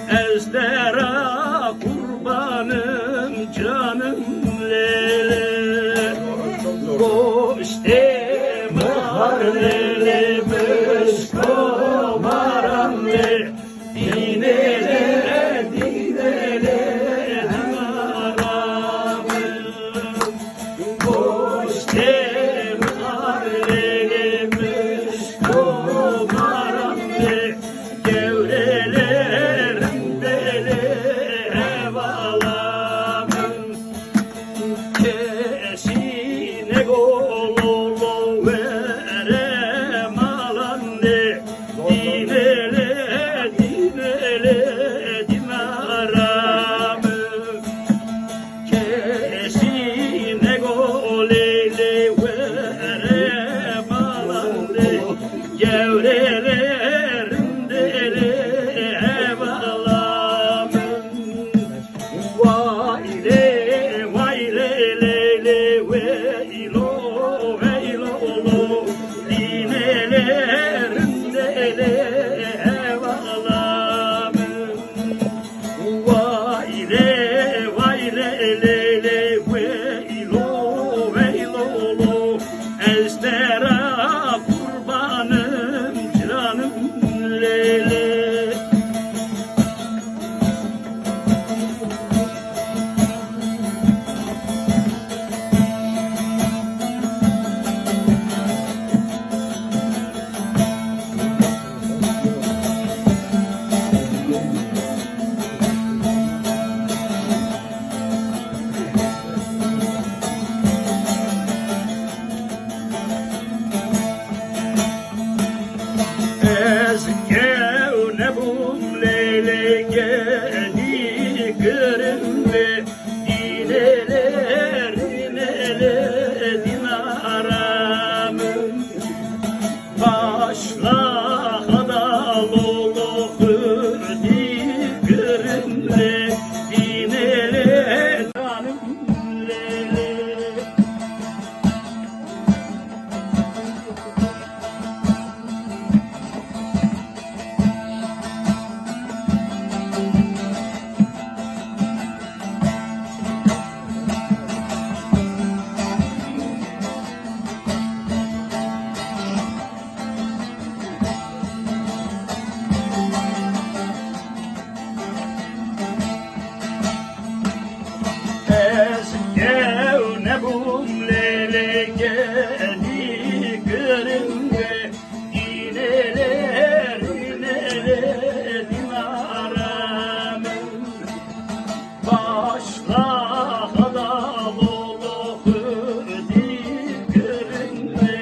Ezdera kurbanım canım lele. Koştem har lele meşkomaram le. Dinele dinele dinaramım. Koştem har lele meşkomaram le. Gevrelerim dele evalamın. Kesine gololo verem alanne. Dinele dinele dinaramın. Kesine golele verem alanne. Gevrelerim dele evalamın. Vay le vay le le le veylo veylo lo. Dinelerim dele evalamın. Vay le le le veylo veylo lo. Ezdera kurbanım canım lele. Ezgevne bum lele gedi kırımve. Dineler dinele dinaramın. Başla hadal olu hırdi kırımve. Dinele canım lele. Ezgevne bum lele gedi kırımve. Dineler dinele dinaramın. Başla hadal olu hırdi kırımve.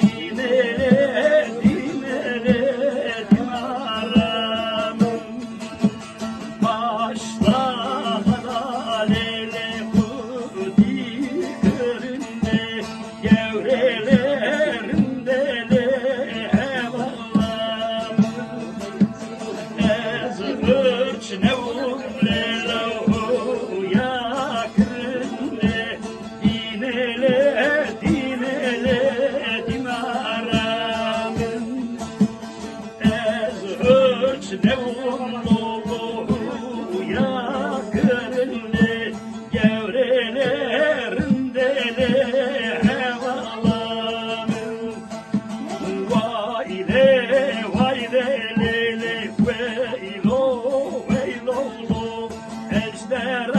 Dinele dinele dinaramın. Başla hadal ele hırdi kırımve. Gevrelerim dele evalamın. Ezgırç ne vurlelo ya kırımve. Dinele dinele dinaramın. Ezgırç ne vurlelo ya kırımve. Gevrelerim dele evalamın. Vay le le le veylo veylo lo. Ezdera